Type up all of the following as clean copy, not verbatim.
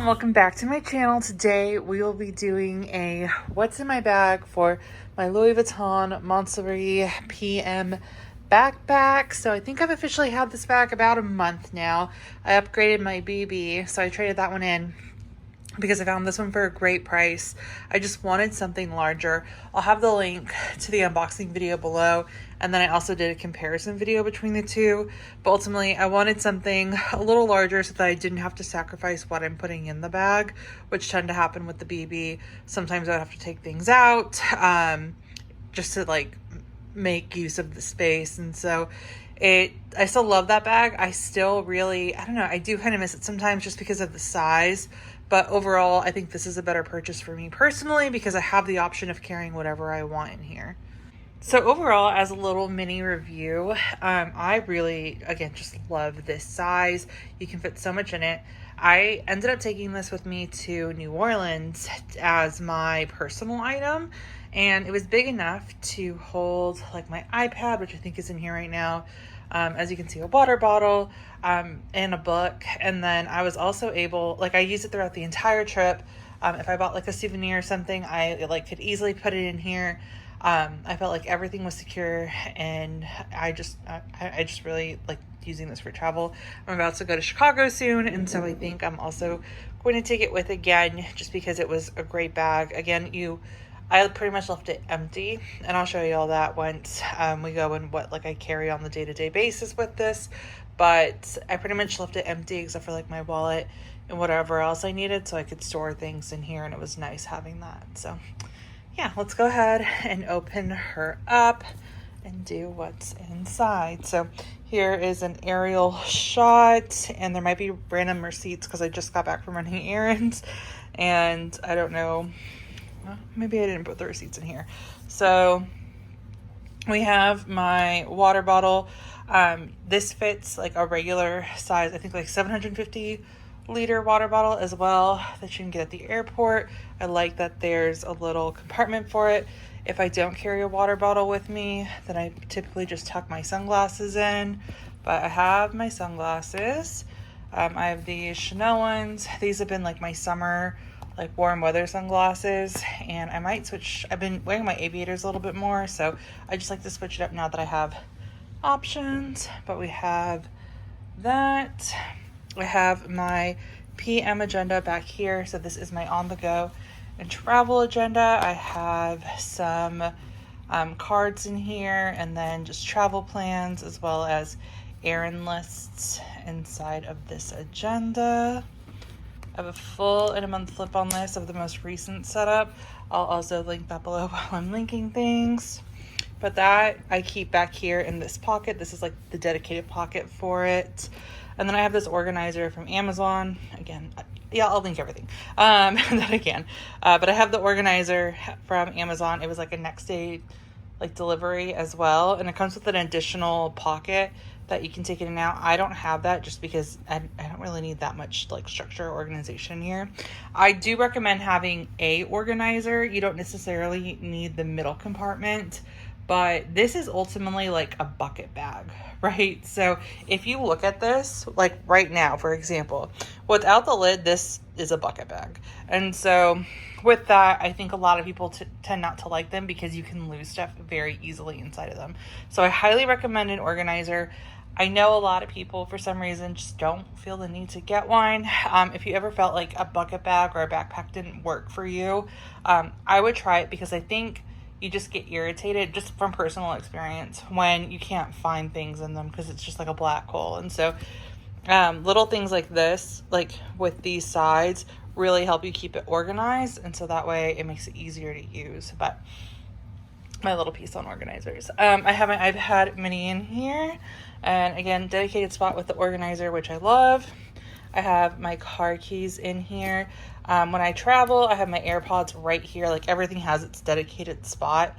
welcome back to my channel. Today we will be doing a what's in my bag for my Louis Vuitton Montsouris PM backpack. So I think I've officially had this bag about a month now. I upgraded my BB, so I traded that one in because I found this one for a great price. I just wanted something larger. I'll have the link to the unboxing video below, and then I also did a comparison video between the two. But ultimately, I wanted something a little larger so that I didn't have to sacrifice what I'm putting in the bag, which tend to happen with the BB. Sometimes I would have to take things out just to like make use of the space. And so I still love that bag. I still really, I don't know, I do kind of miss it sometimes just because of the size. But overall, I think this is a better purchase for me personally because I have the option of carrying whatever I want in here. So overall, as a little mini review, I really, again, just love this size. You can fit so much in it. I ended up taking this with me to New Orleans as my personal item, and it was big enough to hold like my iPad, which I think is in here right now. As you can see, a water bottle, and a book. And then I was also able, like I used it throughout the entire trip. If I bought like a souvenir or something, I like could easily put it in here. I felt like everything was secure, and I just really like using this for travel. I'm about to go to Chicago soon, and so I think I'm also going to take it with again, just because it was a great bag. Again, I pretty much left it empty, and I'll show you all that once we go and what like I carry on the day-to-day basis with this. But I pretty much left it empty except for like my wallet and whatever else I needed, so I could store things in here, and it was nice having that. So yeah, let's go ahead and open her up and do what's inside. So here is an aerial shot, and there might be random receipts because I just got back from running errands, and I don't know, maybe I didn't put the receipts in here. So we have my water bottle. This fits like a regular size, I think like 750 liter water bottle as well, that you can get at the airport. I like that there's a little compartment for it. If I don't carry a water bottle with me, then I typically just tuck my sunglasses in, but I have my sunglasses. I have the Chanel ones. These have been like my summer, like warm weather sunglasses, and I might switch. I've been wearing my aviators a little bit more, so I just like to switch it up now that I have options. But we have that. I have my PM agenda back here, so this is my on the go and travel agenda. I have some cards in here, and then just travel plans as well as errand lists inside of this agenda. I have a full and a month flip on this of the most recent setup. I'll also link that below while I'm linking things. But that I keep back here in this pocket. This is like the dedicated pocket for it. And then I have this organizer from Amazon. Again, yeah, I'll link everything that I can. But I have the organizer from Amazon. It was like a next day like delivery as well. And it comes with an additional pocket that you can take in and out. I don't have that just because I don't really need that much like structure or organization here. I do recommend having a organizer. You don't necessarily need the middle compartment, but this is ultimately like a bucket bag, right? So if you look at this, like right now, for example, without the lid, this is a bucket bag. And so with that, I think a lot of people tend not to like them because you can lose stuff very easily inside of them. So I highly recommend an organizer. I know a lot of people, for some reason, just don't feel the need to get one. If you ever felt like a bucket bag or a backpack didn't work for you, I would try it, because I think you just get irritated, just from personal experience, when you can't find things in them because it's just like a black hole. And so little things like this, like with these sides, really help you keep it organized, and so that way it makes it easier to use. But my little piece on organizers. I have my iPad mini in here, and again, dedicated spot with the organizer, which I love. I have my car keys in here. When I travel, I have my AirPods right here. Like everything has its dedicated spot.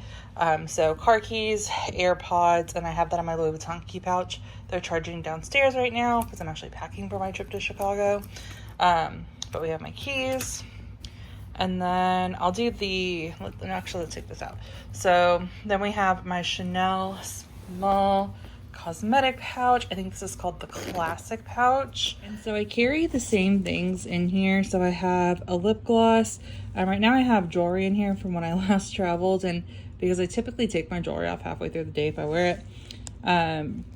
So car keys, AirPods, and I have that on my Louis Vuitton key pouch. They're charging downstairs right now because I'm actually packing for my trip to Chicago. But we have my keys. And then I'll do let's take this out. So then we have my Chanel small cosmetic pouch. I think this is called the classic pouch. And so I carry the same things in here. So I have a lip gloss. Right now I have jewelry in here from when I last traveled, and because I typically take my jewelry off halfway through the day if I wear it.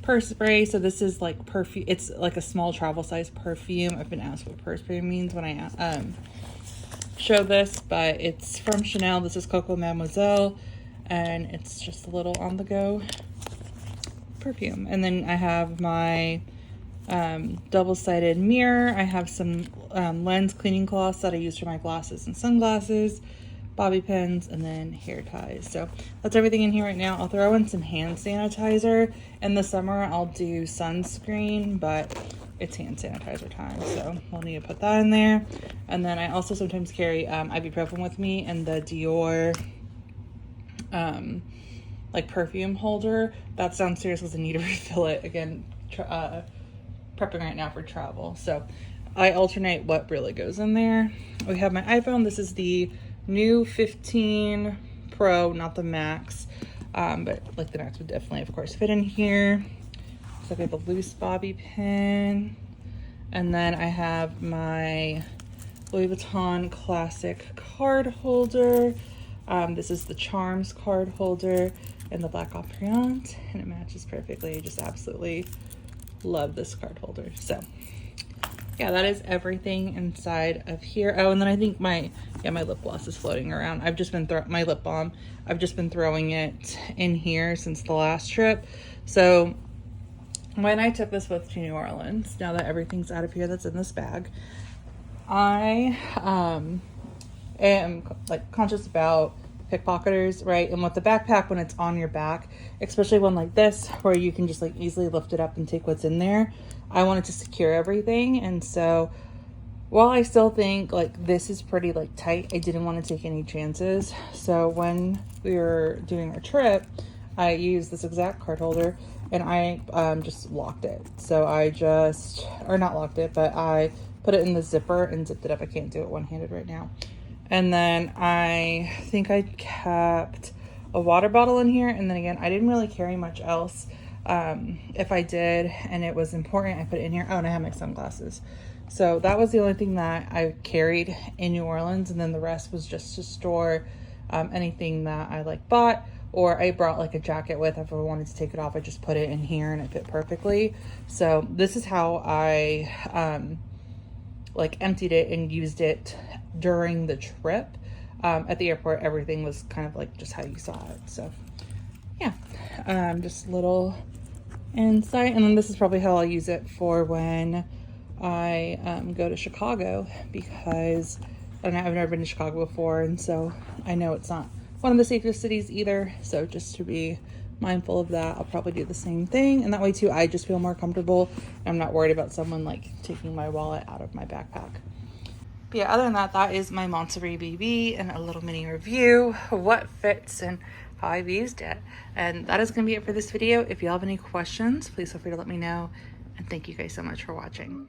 Purse spray. So this is like perfume. It's like a small travel size perfume. I've been asked what purse spray means when I show this, but it's from Chanel. This is Coco Mademoiselle, and it's just a little on the go perfume. And then I have my double-sided mirror. I have some lens cleaning cloths that I use for my glasses and sunglasses, bobby pins, and then hair ties. So that's everything in here right now. I'll throw in some hand sanitizer. In the summer I'll do sunscreen, but it's hand sanitizer time, so we'll need to put that in there. And then I also sometimes carry ibuprofen with me, and the Dior like perfume holder that's downstairs because I need to refill it again. Prepping right now for travel, so I alternate what really goes in there. We have my iPhone. This is the new 15 Pro, not the Max, but like the Max would definitely of course fit in here. So I have a loose bobby pin, and then I have my Louis Vuitton classic card holder. This is the Charms card holder in the black Opulent, and it matches perfectly. I just absolutely love this card holder. So yeah, that is everything inside of here. Oh, and then I think my lip gloss is floating around. I've just been my lip balm. I've just been throwing it in here since the last trip. So when I took this with to New Orleans, now that everything's out of here that's in this bag, I am like conscious about pickpocketers, right? And with the backpack, when it's on your back, especially one like this where you can just like easily lift it up and take what's in there, I wanted to secure everything. And so while I still think like this is pretty like tight, I didn't want to take any chances. So when we were doing our trip, I used this exact card holder, and I just locked it. So I just, or not locked it, but I put it in the zipper and zipped it up. I can't do it one-handed right now. And then I think I kept a water bottle in here. And then again, I didn't really carry much else. If I did and it was important, I put it in here. Oh, and I have my sunglasses. So that was the only thing that I carried in New Orleans. And then the rest was just to store anything that I like bought, or I brought like a jacket with. If I wanted to take it off, I just put it in here and it fit perfectly. So this is how I like emptied it and used it during the trip. At the airport, everything was kind of like just how you saw it. So yeah, just a little insight. And then this is probably how I'll use it for when I go to Chicago, because I've never been to Chicago before, and so I know it's not one of the safest cities either. So just to be mindful of that, I'll probably do the same thing, and that way too I just feel more comfortable. I'm not worried about someone like taking my wallet out of my backpack. But yeah, other than that, that is my Montsouris BB and a little mini review of what fits and how I've used it. And that is going to be it for this video. If you have any questions, please feel free to let me know, and thank you guys so much for watching.